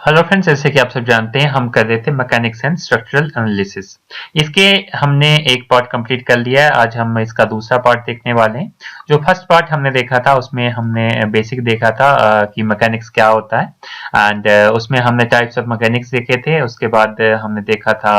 Hello friends, जैसे कि आप सब जानते हैं हम कर रहे थे मैकेनिक्स एंड स्ट्रक्चरल एनालिसिस। इसके हमने एक पार्ट कंप्लीट कर लिया है। आज हम इसका दूसरा पार्ट देखने वाले हैं। जो फर्स्ट पार्ट हमने देखा था उसमें हमने बेसिक देखा था कि मैकेनिक्स क्या होता है एंड उसमें हमने टाइप्स ऑफ मैकेनिक्स देखे थे। उसके बाद हमने देखा था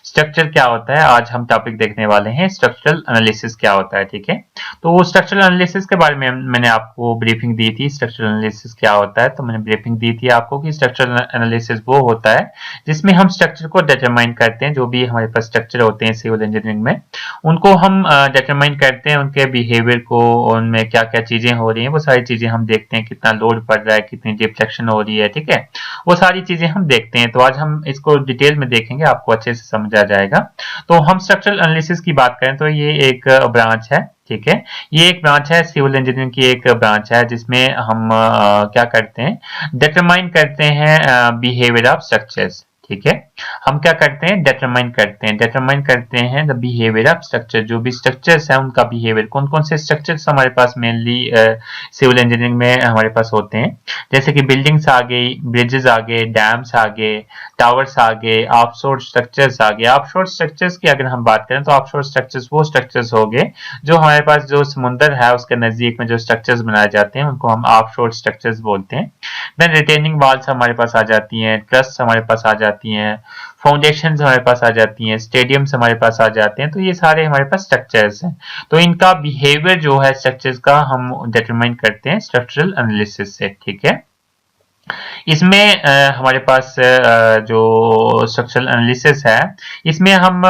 स्ट्रक्चर क्या होता है। आज हम टॉपिक देखने वाले हैं स्ट्रक्चरल एनालिसिस क्या होता है। ठीक है, तो स्ट्रक्चरल एनालिसिस के बारे में मैंने आपको ब्रीफिंग दी थी। स्ट्रक्चरल एनालिसिस क्या होता है, तो मैंने ब्रीफिंग दी थी आपको कि स्ट्रक्चरल एनालिसिस वो होता है जिसमें हम स्ट्रक्चर को डिटरमाइन करते हैं। जो भी हमारे पास स्ट्रक्चर होते हैं सिविल इंजीनियरिंग में, उनको हम डिटरमाइन करते हैं, उनके बिहेवियर को, उनमें क्या क्या चीजें हो रही हैं, वो सारी चीजें हम देखते हैं। कितना लोड पड़ रहा है, कितनी डिफ्लेक्शन हो रही है, ठीक है, वो सारी चीजें हम देखते हैं। तो आज हम इसको डिटेल में देखेंगे, आपको अच्छे से समझ आ जाएगा। तो हम स्ट्रक्चरल एनालिसिस की बात करें तो ये एक ब्रांच है। ठीक है, ये एक ब्रांच है, सिविल इंजीनियरिंग की एक ब्रांच है जिसमें हम क्या करते हैं, डिटरमाइन करते हैं बिहेवियर ऑफ स्ट्रक्चर्स। ठीक है, हम क्या करते हैं, डिटरमाइन करते हैं द बिहेवियर ऑफ स्ट्रक्चर। जो भी स्ट्रक्चर्स है उनका बिहेवियर, कौन कौन से स्ट्रक्चर्स हमारे पास मेनली सिविल इंजीनियरिंग में हमारे पास होते हैं। जैसे कि बिल्डिंग्स आ गई, ब्रिजेस आ गए, डैम्स आ गए, टावर्स आ गए, ऑफशोर स्ट्रक्चर्स आ गए। ऑफशोर स्ट्रक्चर्स की अगर हम बात करें तो ऑफशोर स्ट्रक्चर्स वो स्ट्रक्चर्स हो गए जो हमारे पास जो समुंदर है उसके नजदीक में जो स्ट्रक्चर्स बनाए जाते हैं उनको हम ऑफशोर स्ट्रक्चर्स बोलते हैं। देन रिटेनिंग वॉल्स हमारे पास आ जाती हैं, ट्रस हमारे पास आ जाती हैं, फाउंडेशंस हमारे पास आ जाती हैं, स्टेडियम्स हमारे पास आ जाते हैं। तो ये सारे हमारे पास स्ट्रक्चर्स हैं। तो इनका बिहेवियर जो है स्ट्रक्चर्स का हम डिटरमाइन करते हैं स्ट्रक्चरल एनालिसिस से। ठीक है, इसमें हमारे पास जो स्ट्रक्चरल एनालिसिस है, इसमें हम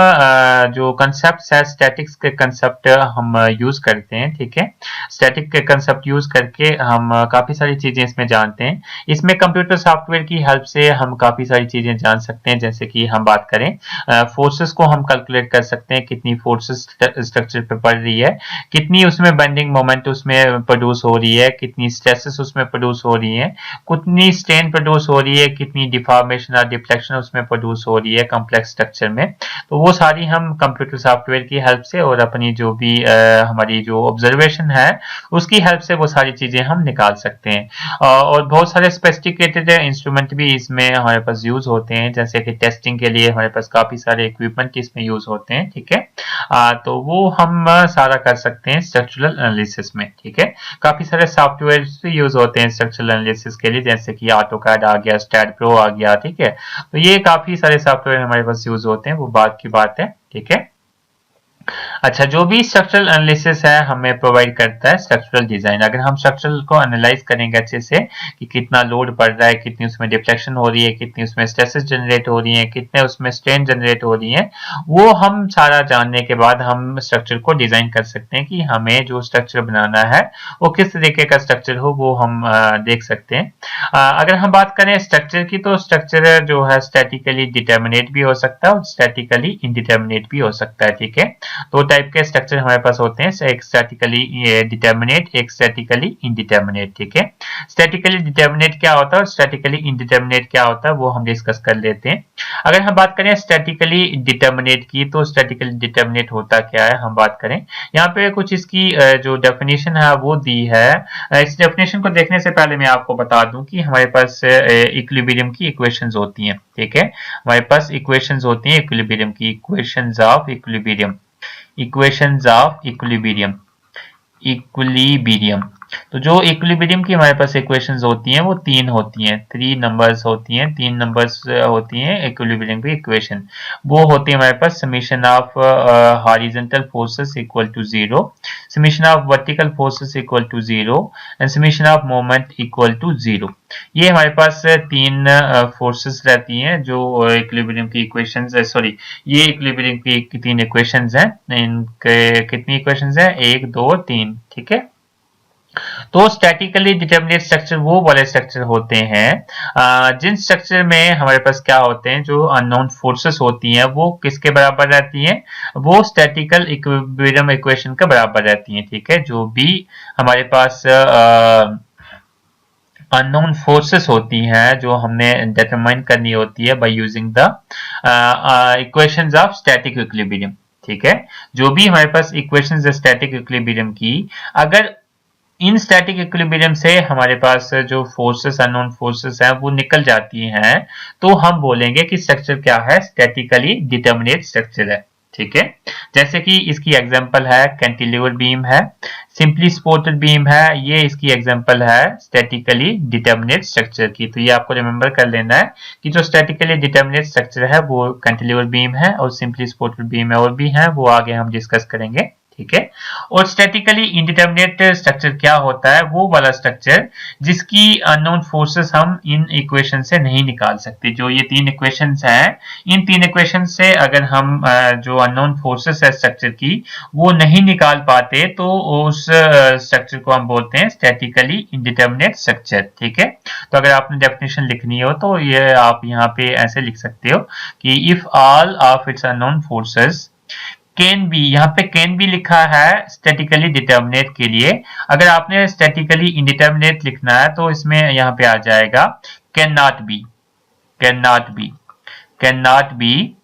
जो कंसेप्ट है स्टैटिक्स के कंसेप्ट हम यूज करते हैं। ठीक है, स्टैटिक के कंसेप्ट यूज करके हम काफी सारी चीजें इसमें जानते हैं। इसमें कंप्यूटर सॉफ्टवेयर की हेल्प से हम काफी सारी चीजें जान सकते हैं। जैसे कि हम बात करें फोर्सेस को हम कैलकुलेट कर सकते हैं, कितनी फोर्सेस स्ट्रक्चर पे पड़ रही है, कितनी उसमें बेंडिंग मोमेंट उसमें प्रोड्यूस हो रही है, कितनी स्ट्रेसेस उसमें प्रोड्यूस हो रही है, कितनी स्ट्रेन प्रोड्यूस हो रही है, कितनी डिफॉर्मेशन और डिफ्लेक्शन उसमें प्रोड्यूस हो रही है कॉम्प्लेक्स स्ट्रक्चर में। तो वो सारी हम कंप्यूटर सॉफ्टवेयर की हेल्प से और अपनी जो भी हमारी जो ऑब्जर्वेशन है उसकी हेल्प से वो सारी चीजें हम निकाल सकते हैं। और बहुत सारे स्पेसिफिकेटेड इंस्ट्रूमेंट भी इसमें हमारे पास यूज होते हैं। जैसे कि टेस्टिंग के लिए हमारे पास काफी सारे इक्विपमेंट इसमें यूज होते हैं। ठीक है, तो वो हम सारा कर सकते हैं स्ट्रक्चरल एनालिसिस में। ठीक है, काफी सारे सॉफ्टवेयर भी यूज होते हैं स्ट्रक्चरल एनालिसिस के लिए, जैसे कि ऑटोकैड आ गया, स्टैट प्रो आ गया। ठीक है, तो ये काफी सारे सॉफ्टवेयर हमारे पास यूज होते हैं, वो बात की बात है। ठीक है, अच्छा, जो भी स्ट्रक्चरल एनालिसिस है हमें प्रोवाइड करता है स्ट्रक्चरल डिजाइन। अगर हम स्ट्रक्चरल को एनालाइज करेंगे अच्छे से कि कितना लोड पड़ रहा है, कितनी उसमें डिफ्लेक्शन हो रही है, कितनी उसमें स्ट्रेसेस जनरेट हो रही हैं, कितने उसमें स्ट्रेन जनरेट हो रही हैं, वो हम सारा जानने के बाद हम स्ट्रक्चर को डिजाइन कर सकते हैं कि हमें जो स्ट्रक्चर बनाना है वो किस तरीके का स्ट्रक्चर हो, वो हम देख सकते हैं। अगर हम बात करें स्ट्रक्चर की, तो स्ट्रक्चर जो है स्टैटिकली डिटर्मिनेट भी हो सकता है और स्टैटिकली इनडिटर्मिनेट भी हो सकता है। ठीक है, दो टाइप के स्ट्रक्चर हमारे पास होते हैं, एक स्टैटिकली डिटर्मिनेट, एक स्टैटिकली इनडिटर्मिनेट। ठीक है, स्टैटिकली डिटर्मिनेट क्या होता है और स्टैटिकली इनडिटर्मिनेट क्या होता है वो हम डिस्कस कर लेते हैं। अगर हम बात करें स्टैटिकली डिटर्मिनेट की, तो स्टैटिकली डिटर्मिनेट होता क्या है हम बात करें। यहाँ पे कुछ इसकी जो डेफिनेशन है वो दी है। इस डेफिनेशन को देखने से पहले मैं आपको बता दूं कि हमारे पास इक्विलिब्रियम की इक्वेशंस होती हैं। ठीक है, हमारे पास इक्वेशंस होती हैं इक्विलिब्रियम की, equations of equilibrium, equations of equilibrium, equilibrium. तो जो इक्विलिब्रियम की हमारे पास इक्वेशंस होती हैं वो तीन होती हैं, थ्री नंबर्स होती हैं, तीन नंबर्स होती हैं इक्विलिब्रियम की इक्वेशन। वो होती है हमारे पास summation of horizontal forces equal to zero, summation of vertical forces equal to zero and summation of moment equal to zero. ये हमारे पास तीन फोर्सेस रहती हैं जो इक्विलिब्रियम की इक्वेशंस, सॉरी, ये इक्विलिब्रियम की तीन इक्वेशंस हैं। इनके कितनी इक्वेशंस हैं, एक दो तीन। ठीक है, तो स्टैटिकली डिटर्मिनेट स्ट्रक्चर वो वाले स्ट्रक्चर होते हैं जिन स्ट्रक्चर में हमारे पास क्या होते हैं, जो अननोन फोर्सेस होती हैं वो किसके बराबर रहती हैं, वो स्टैटिकल इक्विलिब्रियम इक्वेशन के बराबर रहती हैं। ठीक है, जो भी हमारे पास अननोन फोर्सेस होती हैं जो हमने डिटरमाइन करनी होती है by using the equations of static equilibrium. ठीक है, जो भी हमारे पास इक्वेशंस है स्टैटिक इक्विलिब्रियम की, अगर इन स्टैटिक इक्विलिब्रियम से हमारे पास जो फोर्सेस अननोन फोर्सेस हैं वो निकल जाती हैं, तो हम बोलेंगे कि स्ट्रक्चर क्या है, स्टैटिकली डिटर्मिनेट स्ट्रक्चर है। ठीक है, जैसे कि इसकी एग्जांपल है कैंटिलीवर बीम है, सिंपली सपोर्टेड बीम है, ये इसकी एग्जांपल है स्टैटिकली डिटर्मिनेट स्ट्रक्चर की। तो ये आपको रिमेंबर कर लेना है कि जो स्टैटिकली डिटर्मिनेट स्ट्रक्चर है वो कैंटिलीवर बीम है और सिंपली सपोर्टेड बीम है और भी है, वो आगे हम डिस्कस करेंगे। ठीक है, और स्टैटिकली इंडिटरमिनेट स्ट्रक्चर क्या होता है, वो वाला स्ट्रक्चर जिसकी अननोन फोर्सेस हम इन इक्वेशन से नहीं निकाल सकते। जो ये तीन इक्वेशंस हैं, इन तीन इक्वेशन से अगर हम जो अननोन फोर्सेस है स्ट्रक्चर की वो नहीं निकाल पाते, तो उस स्ट्रक्चर को हम बोलते हैं स्टैटिकली इंडिटरमिनेट स्ट्रक्चर। ठीक है, तो अगर आपने डेफिनेशन लिखनी हो तो ये आप यहाँ पे ऐसे लिख सकते हो कि if all of its unknown forces can be, यहाँ पे कैन बी लिखा है स्टैटिकली डिटर्मिनेट के लिए। अगर आपने स्टैटिकली इंडिटरमिनेट लिखना है तो इसमें यहाँ पे आ जाएगा can not be, can not be, can not be,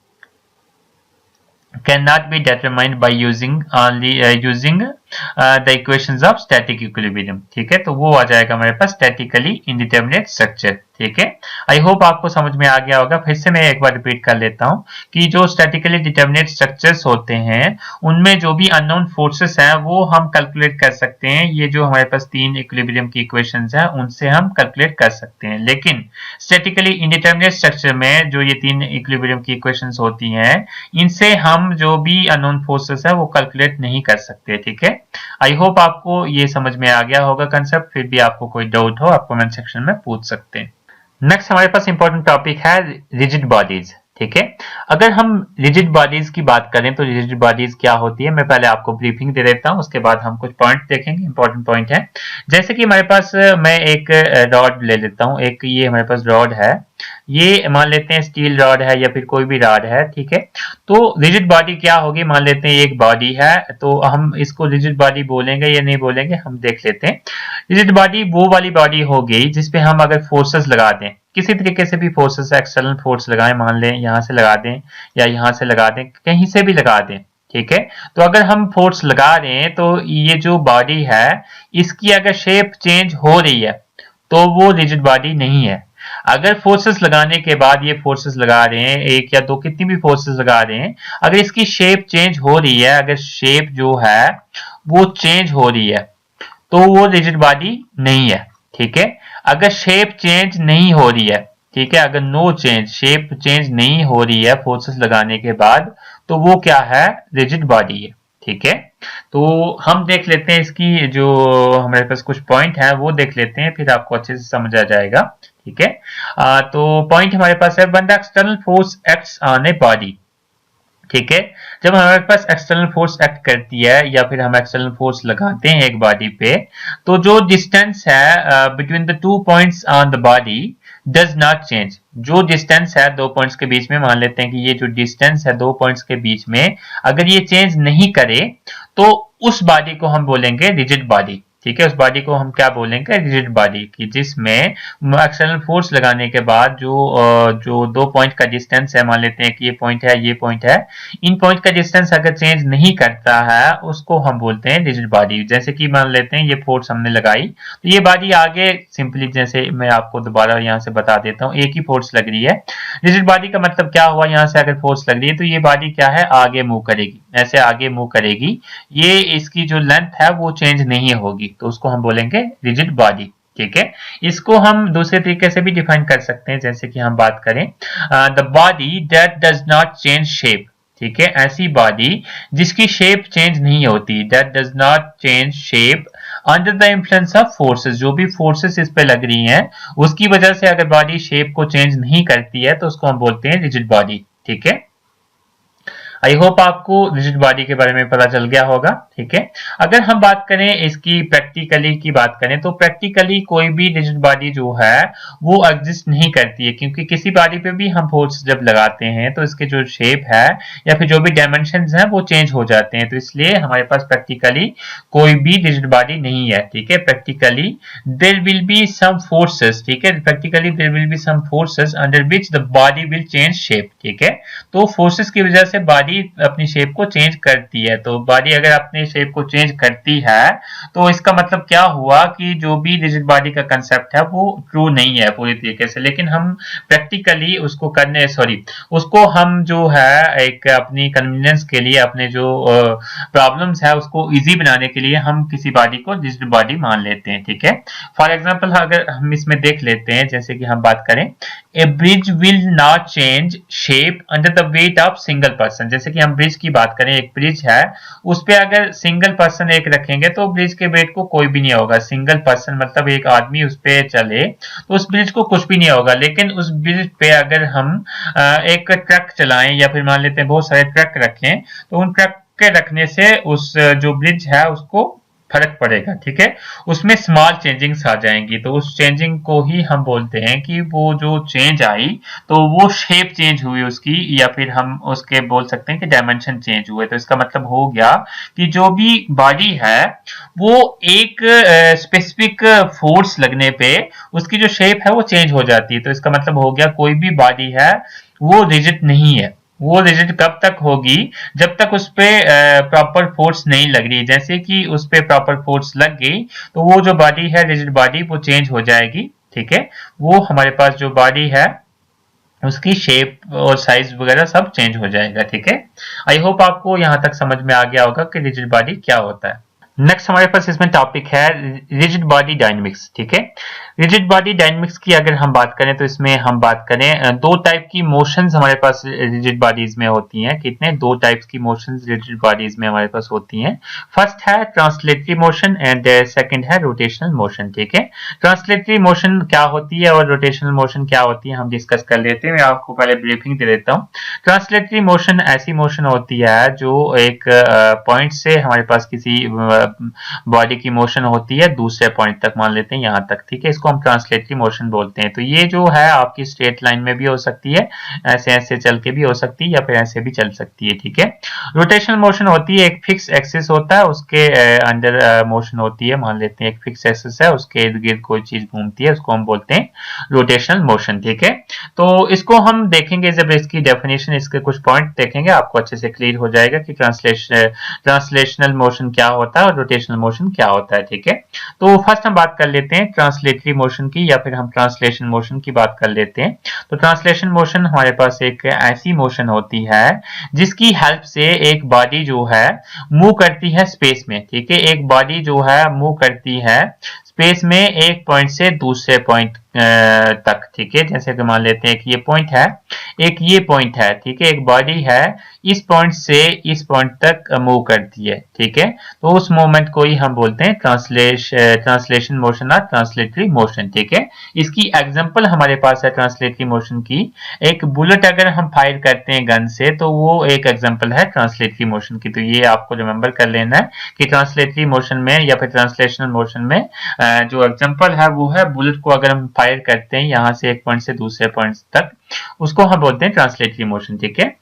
cannot be determined by using only using the equations of static equilibrium। ठीक है, तो वो आ जाएगा हमारे पास स्टैटिकली इंडिटरमिनेट स्ट्रक्चर। ठीक है, आई होप आपको समझ में आ गया होगा। फिर से मैं एक बार रिपीट कर लेता हूं कि जो स्टैटिकली डिटरमिनेट स्ट्रक्चर्स होते हैं उनमें जो भी अननोन फोर्सेस हैं वो हम कैलकुलेट कर सकते हैं। ये जो हमारे पास तीन इक्विलिब्रियम की इक्वेशंस हैं उनसे हम कैलकुलेट कर सकते हैं, लेकिन स्टैटिकली इंडिटरमिनेट स्ट्रक्चर में जो ये तीन इक्विलिब्रियम की इक्वेशंस होती हैं इनसे हम जो भी अननोन फोर्सेस है वो कैलकुलेट नहीं कर सकते। ठीक है, आई होप आपको ये समझ में आ गया होगा कंसेप्ट। फिर भी आपको कोई डाउट हो आप कमेंट सेक्शन में पूछ सकते हैं। नेक्स्ट हमारे पास इंपॉर्टेंट टॉपिक है रिजिड बॉडीज। ठीक है, अगर हम रिजिड बॉडीज की बात करें तो रिजिड बॉडीज क्या होती है, मैं पहले आपको ब्रीफिंग दे देता हूं, उसके बाद हम कुछ पॉइंट देखेंगे, इंपॉर्टेंट पॉइंट है। जैसे कि हमारे पास मैं एक रॉड ले लेता हूं, एक ये हमारे पास रॉड है, ये मान लेते हैं स्टील रॉड है या फिर कोई भी रॉड है। ठीक है, तो रिजिड बॉडी क्या होगी, मान लेते हैं एक बॉडी है, तो हम इसको रिजिड बॉडी बोलेंगे या नहीं बोलेंगे हम देख लेते हैं। रिजिड बॉडी वो वाली बॉडी होगी जिसपे हम अगर फोर्सेस लगा दें, किसी तरीके से भी फोर्सेस एक्सटर्नल फोर्स लगाएं, मान लें यहां से लगा दें या यहां से लगा दें, कहीं से भी लगा दें। ठीक है, तो अगर हम फोर्स लगा रहे हैं तो ये जो बॉडी है इसकी अगर शेप चेंज हो रही है तो वो रिजिड बॉडी नहीं है। अगर फोर्सेस लगाने के बाद ये फोर्सेस लगा रहे हैं, एक या दो कितनी भी फोर्सेस लगा रहे हैं, अगर इसकी शेप चेंज हो रही है, अगर शेप जो है वो चेंज हो रही है तो वो रिजिड बॉडी नहीं है। ठीक है, अगर शेप चेंज नहीं हो रही है, ठीक है, अगर नो चेंज, शेप चेंज नहीं हो रही है फोर्सेस लगाने के बाद, तो वो क्या है, रिजिड बॉडी है। ठीक है, तो हम देख लेते हैं इसकी जो हमारे पास कुछ पॉइंट है वो देख लेते हैं, फिर आपको अच्छे से समझ आ जाएगा। ठीक है, तो पॉइंट हमारे पास है when the external force acts on a body. ठीक है, जब हमारे पास एक्सटर्नल फोर्स एक्ट करती है या फिर हम एक्सटर्नल फोर्स लगाते हैं एक बॉडी पे, तो जो डिस्टेंस है between the two points on the body does not change. जो डिस्टेंस है दो पॉइंट्स के बीच में, मान लेते हैं कि ये जो डिस्टेंस है दो पॉइंट्स के बीच में, अगर ये चेंज नहीं करे तो उस बॉडी को हम बोलेंगे रिजिड बॉडी। ठीक है, उस बॉडी को हम क्या बोलेंगे, रिजिड बॉडी की, जिसमें एक्सटर्नल फोर्स लगाने के बाद जो दो पॉइंट का डिस्टेंस है, मान लेते हैं कि ये पॉइंट है, ये पॉइंट है, इन पॉइंट का डिस्टेंस अगर चेंज नहीं करता है उसको हम बोलते हैं रिजिड बॉडी। जैसे कि मान लेते हैं ये फोर्स हमने लगाई तो ये बॉडी आगे, सिंपली जैसे मैं आपको दोबारा यहाँ से बता देता हूँ, एक ही फोर्स लग रही है। रिजिड बॉडी का मतलब क्या हुआ, यहाँ से अगर फोर्स लग रही है तो ये बॉडी क्या है, आगे मूव करेगी, ऐसे आगे मूव करेगी, ये इसकी जो लेंथ है वो चेंज नहीं होगी, तो उसको हम बोलेंगे रिजिड बॉडी। ठीक है, इसको हम दूसरे तरीके से भी डिफाइन कर सकते हैं, जैसे कि हम बात करें the body that does not change shape. ठीक है, ऐसी बॉडी जिसकी शेप चेंज नहीं होती, that does not change shape under the influence of forces, जो भी फोर्सेस इस पे लग रही हैं उसकी वजह से अगर बॉडी शेप को चेंज नहीं करती है तो उसको हम बोलते हैं रिजिड बॉडी। ठीक है, आई होप आपको रिजिड बॉडी के बारे में पता चल गया होगा। ठीक है, अगर हम बात करें इसकी प्रैक्टिकली की बात करें तो प्रैक्टिकली कोई भी रिजिड बॉडी जो है वो एग्जिस्ट नहीं करती है, क्योंकि किसी बॉडी पे भी हम फोर्स जब लगाते हैं तो इसके जो शेप है या फिर जो भी डायमेंशंस हैं वो चेंज हो जाते हैं, तो इसलिए हमारे पास प्रैक्टिकली कोई भी रिजिड बॉडी नहीं है। ठीक है, practically there will be some forces, ठीक है, practically there will be some forces under which the body will change shape. ठीक है, तो फोर्सेस की वजह से बॉडी बॉडी अपनी शेप को चेंज करती है। तो बॉडी अगर अपनी शेप को चेंज करती है तो इसका मतलब क्या हुआ कि जो भी रिजिड बॉडी का कंसेप्ट है वो ट्रू नहीं है पूरी तरीके से, लेकिन हम प्रैक्टिकली उसको उसको हम जो है एक अपनी कन्वीनियंस के लिए, अपने जो प्रॉब्लम्स है उसको इजी बनाने के लिए हम किसी बॉडी को रिजिड बॉडी मान लेते हैं। ठीक है, फॉर एग्जांपल अगर हम इसमें देख लेते हैं, जैसे कि हम बात करें, a bridge will not change shape under the weight of single person. जैसे कि हम ब्रिज की बात करें, एक ब्रिज है, उस पे अगर सिंगल पर्सन एक रखेंगे तो ब्रिज के वेट को कोई भी नहीं होगा। सिंगल पर्सन मतलब एक आदमी उस पे चले तो उस ब्रिज को कुछ भी नहीं होगा। लेकिन उस ब्रिज पे अगर हम एक ट्रक चलाएं या फिर मान लेते हैं बहुत सारे ट्रक रखें, तो उन ट्रक के रखने से उस जो ब्रिज है उसको फर्क पड़ेगा। ठीक है, उसमें स्मॉल चेंजिंग्स आ जाएंगी, तो उस चेंजिंग को ही हम बोलते हैं कि वो जो चेंज आई तो वो शेप चेंज हुई उसकी, या फिर हम उसके बोल सकते हैं कि डायमेंशन चेंज हुए। तो इसका मतलब हो गया कि जो भी बॉडी है वो एक स्पेसिफिक फोर्स लगने पे उसकी जो शेप है वो चेंज हो जाती है। तो इसका मतलब हो गया कोई भी बॉडी है वो रिजिड नहीं है। वो रिजिड कब तक होगी, जब तक उस पे प्रॉपर फोर्स नहीं लग रही। जैसे कि उस पे प्रॉपर फोर्स लग गई तो वो जो बॉडी है रिजिड बॉडी वो चेंज हो जाएगी। ठीक है, वो हमारे पास जो बॉडी है उसकी शेप और साइज वगैरह सब चेंज हो जाएगा। ठीक है, आई होप आपको यहां तक समझ में आ गया होगा कि रिजिड बॉडी क्या होता है। नेक्स्ट हमारे पास इसमें टॉपिक है रिजिड बॉडी डायनेमिक्स। ठीक है, रिजिड बॉडी डायनेमिक्स की अगर हम बात करें तो इसमें हम बात करें दो टाइप की मोशंस हमारे पास रिजिड बॉडीज में होती हैं। कितने? दो टाइप्स की मोशंस रिजिड बॉडीज में हमारे पास होती हैं। फर्स्ट है ट्रांसलेटरी मोशन एंड सेकंड है रोटेशनल मोशन। ठीक है, ट्रांसलेटरी मोशन क्या होती है और रोटेशनल मोशन क्या होती है हम डिस्कस कर लेते हैं। मैं आपको पहले ब्रीफिंग दे देता हूँ। ट्रांसलेटरी मोशन ऐसी मोशन होती है जो एक पॉइंट से हमारे पास किसी बॉडी की मोशन होती है दूसरे पॉइंट तक, मान लेते हैं यहाँ तक। ठीक है, इसको हम ट्रांसलेटरी मोशन बोलते हैं। तो ये जो है आपकी स्ट्रेट लाइन में भी हो सकती है, ऐसे ऐसे चल के भी हो सकती है, या फिर ऐसे भी चल सकती है। ठीक है, रोटेशनल मोशन होती है, एक फिक्स एक्सिस होता है, उसके अंडर मोशन होती है। मान लेते हैं एक फिक्स एक्सिस है, उसके इर्द गिर्द कोई चीज घूमती है, उसको हम बोलते हैं रोटेशनल मोशन। ठीक है, तो इसको हम देखेंगे जब इसकी डेफिनेशन, इसके कुछ पॉइंट देखेंगे, आपको अच्छे से क्लियर हो जाएगा कि ट्रांसलेशनल मोशन क्या होता है और रोटेशनल मोशन क्या होता है। ठीक है, तो फर्स्ट हम बात कर लेते हैं ट्रांसलेटरी मोशन की, या फिर हम ट्रांसलेशन मोशन की बात कर लेते हैं। तो ट्रांसलेशन मोशन हमारे पास एक ऐसी मोशन होती है जिसकी हेल्प से एक बॉडी जो है मूव करती है स्पेस में। ठीक है, एक बॉडी जो है मूव करती है स्पेस में एक पॉइंट से दूसरे पॉइंट तक। ठीक है, जैसे कि मान लेते हैं एक ये पॉइंट है, एक ये पॉइंट है। ठीक है, एक बॉडी है, इस पॉइंट से इस पॉइंट तक मूव करती है। ठीक है, तो उस मोमेंट को ही हम बोलते हैं ट्रांसलेशन मोशन और ट्रांसलेटरी मोशन। ठीक है, इसकी एग्जांपल हमारे पास है ट्रांसलेटरी मोशन की। एक बुलेट अगर हम फायर करते हैं गन से तो वो एक एग्जांपल है ट्रांसलेटरी मोशन की। तो ये आपको रिमेंबर कर लेना है कि ट्रांसलेटरी मोशन में या फिर ट्रांसलेशनल मोशन में जो एग्जांपल है वो है बुलेट को अगर हम फायर करते हैं यहां से एक पॉइंट से दूसरे पॉइंट तक, उसको हम बोलते हैं ट्रांसलेटरी मोशन। ठीक है,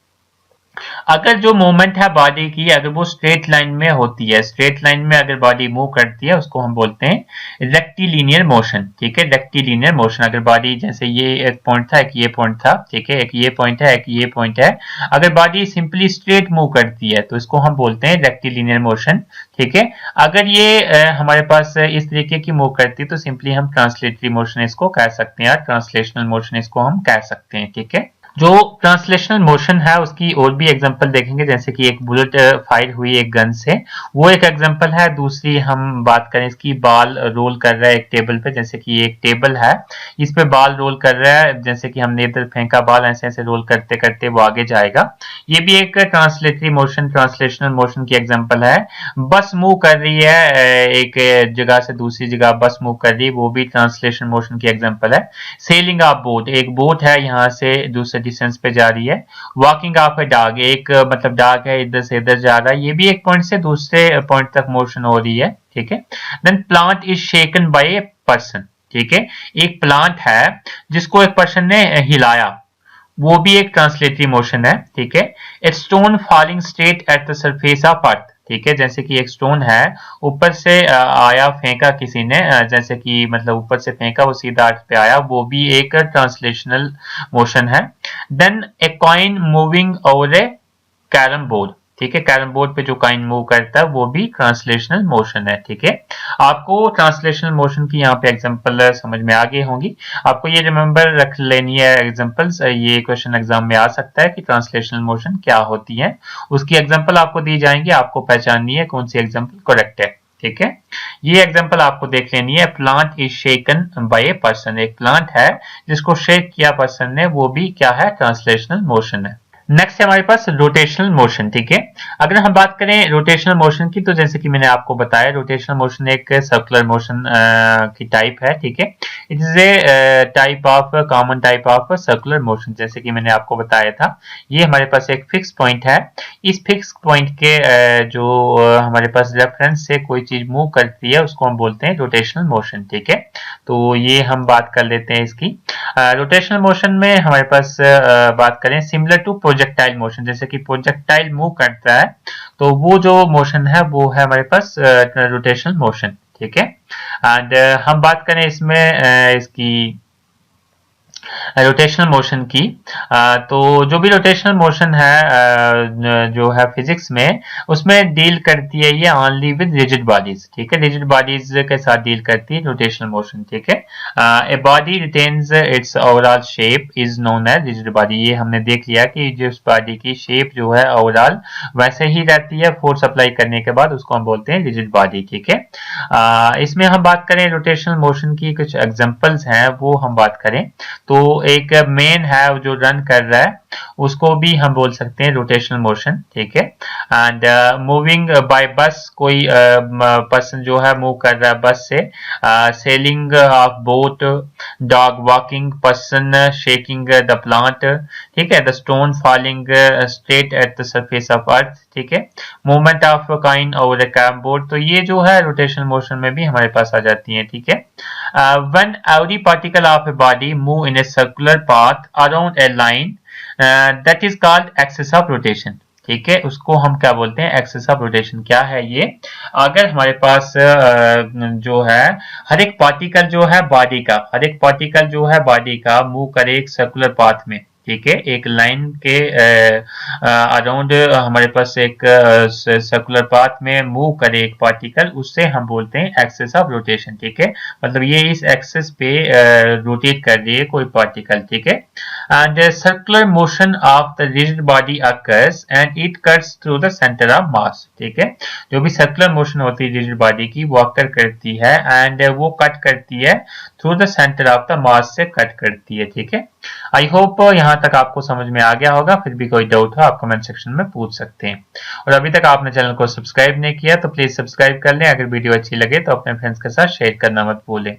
अगर जो मूवमेंट है बॉडी की अगर वो स्ट्रेट लाइन में होती है, स्ट्रेट लाइन में अगर बॉडी मूव करती है उसको हम बोलते हैं रेक्टिलिनियर मोशन। ठीक है, रेक्टिलिनियर मोशन, अगर बॉडी जैसे ये एक पॉइंट था, एक ये पॉइंट था। ठीक है, एक ये पॉइंट है, एक ये पॉइंट है, अगर बॉडी सिंपली स्ट्रेट मूव करती है तो इसको हम बोलते हैं रेक्टिलिनियर मोशन। ठीक है, अगर ये हमारे पास इस तरीके की मूव करती है तो सिंपली हम ट्रांसलेटरी मोशन इसको कह सकते हैं, या ट्रांसलेशनल मोशन इसको हम कह सकते हैं। ठीक है, जो ट्रांसलेशनल मोशन है उसकी और भी एग्जांपल देखेंगे, जैसे कि एक बुलेट फायर हुई एक गन से, वो एक एग्जांपल है। दूसरी हम बात करें इसकी, बॉल रोल कर रहा है एक टेबल पे, जैसे कि एक टेबल है, इस पे बॉल रोल कर रहा है, जैसे कि हमने इधर फेंका बॉल, ऐसे ऐसे रोल करते करते वो आगे जाएगा। ये भी एक ट्रांसलेटरी मोशन, ट्रांसलेशनल मोशन की एग्जाम्पल है। बस मूव कर रही है एक जगह से दूसरी जगह, बस मूव कर रही है, वो भी ट्रांसलेशन मोशन की एग्जाम्पल है। सेलिंग ऑफ बोट, एक बोट है यहाँ से दूसरे डिस्टेंस पे जा रही है। वॉकिंग ऑफ ए डॉग, एक मतलब डॉग है इधर से इधर जा रहा है, ये भी एक पॉइंट से दूसरे पॉइंट तक मोशन हो रही है। ठीक है, then plant is shaken by a person. ठीक है, एक प्लांट है जिसको एक पर्सन ने हिलाया, वो भी एक ट्रांसलेटरी मोशन है। ठीक है, a stone falling straight at the surface of earth. ठीक है, जैसे कि एक स्टोन है ऊपर से आया, फेंका किसी ने, जैसे कि मतलब ऊपर से फेंका वो सीधा अर्थ पे आया, वो भी एक ट्रांसलेशनल मोशन है। Then a coin moving over A carrom board, ठीक है, कैरम बोर्ड पे जो कॉइन मूव करता है वो भी ट्रांसलेशनल मोशन है, ठीक है। आपको ट्रांसलेशनल मोशन की यहाँ पे एग्जांपल समझ में आ गई होंगी। आपको ये रिमेंबर रख लेनी है एग्जांपल्स, ये क्वेश्चन एग्जाम में आ सकता है कि ट्रांसलेशनल मोशन क्या होती है। उसकी एग्जांपल आपको दी जाएंगी, आपको पहचाननी है कौन सी एग्जांपल करेक्ट है, ठीक है। ये एग्जांपल आपको देख लेनी है। Plant is shaken by a person, एक प्लांट है जिसको शेक किया पर्सन ने, वो भी क्या है, ट्रांसलेशनल मोशन है। नेक्स्ट है हमारे पास रोटेशनल मोशन, ठीक है। अगर हम बात करें रोटेशनल मोशन की, तो जैसे कि मैंने आपको बताया रोटेशनल मोशन एक सर्कुलर मोशन की टाइप है, ठीक है। It is a type of common type of circular motion, जैसे कि मैंने आपको बताया था। ये हमारे पास एक फिक्स पॉइंट है, इस फिक्स पॉइंट के जो हमारे पास रेफरेंस से कोई चीज मूव करती है उसको हम बोलते हैं रोटेशनल मोशन, ठीक है। तो ये हम बात कर लेते हैं इसकी। रोटेशनल मोशन में हमारे पास बात करें सिमिलर टू प्रोजेक्टाइल मोशन, जैसे कि प्रोजेक्टाइल मूव करता है तो वो जो मोशन है वो है हमारे पास रोटेशनल मोशन, ठीक है। एंड हम बात करें इसमें इसकी रोटेशनल मोशन की, तो जो भी रोटेशनल मोशन है जो है फिजिक्स में, उसमें डील करती है ये ओनली विद रिजिड बॉडीज, ठीक है। रिजिड बॉडीज के साथ डील करती है रोटेशनल मोशन, ठीक है। A body retains its overall shape is known as rigid body, ये हमने देख लिया कि जिस बॉडी की शेप जो है ओवरऑल वैसे ही रहती है, फोर्स अप्लाई करने के बाद उसको हम बोलते हैं रिजिड बॉडी, ठीक है। इसमें हम बात करें रोटेशनल मोशन की कुछ एग्जांपल्स हैं वो हम बात करें, तो एक मेन है जो रन कर रहा है उसको भी हम बोल सकते हैं रोटेशनल मोशन, ठीक है। एंड मूविंग बाय बस, कोई पर्सन जो है मूव कर रहा है बस से, selling of boat, dog walking, person shaking the plant, ठीक है, the stone falling straight at the surface of earth, ठीक है, movement of coin over A carrom board, तो ये जो है रोटेशनल मोशन में भी हमारे पास आ जाती है, ठीक है। when every particle of a body move in a circular path around a line, that is called axis of rotation, ठीक है। उसको हम क्या बोलते हैं, एक्सिस ऑफ रोटेशन। क्या है ये, अगर हमारे पास जो है हर एक पार्टिकल जो है बॉडी का, हर एक पार्टिकल जो है बॉडी का मूव करे एक सर्कुलर पाथ में, ठीक है, एक लाइन के अराउंड हमारे पास एक सर्कुलर पाथ में मूव करे एक पार्टिकल, उससे हम बोलते हैं एक्सिस ऑफ रोटेशन, ठीक है। मतलब ये इस एक्सिस पे रोटेट कर रही है कोई पार्टिकल, ठीक है। And circular motion of the rigid body occurs and it cuts through the centre of mass, ठीक है। जो भी सर्कुलर मोशन होती है रिजिड बॉडी की वो अकर करती है एंड वो कट करती है through the centre of the mass से कट करती है, ठीक है। आई होप यहाँ तक आपको समझ में आ गया होगा। फिर भी कोई डाउट हो आप कमेंट सेक्शन में पूछ सकते हैं। और अभी तक आपने चैनल को सब्सक्राइब नहीं किया तो प्लीज सब्सक्राइब कर लें। अगर वीडियो अच्छी लगे तो अपने फ्रेंड्स के साथ शेयर करना मत भूलें।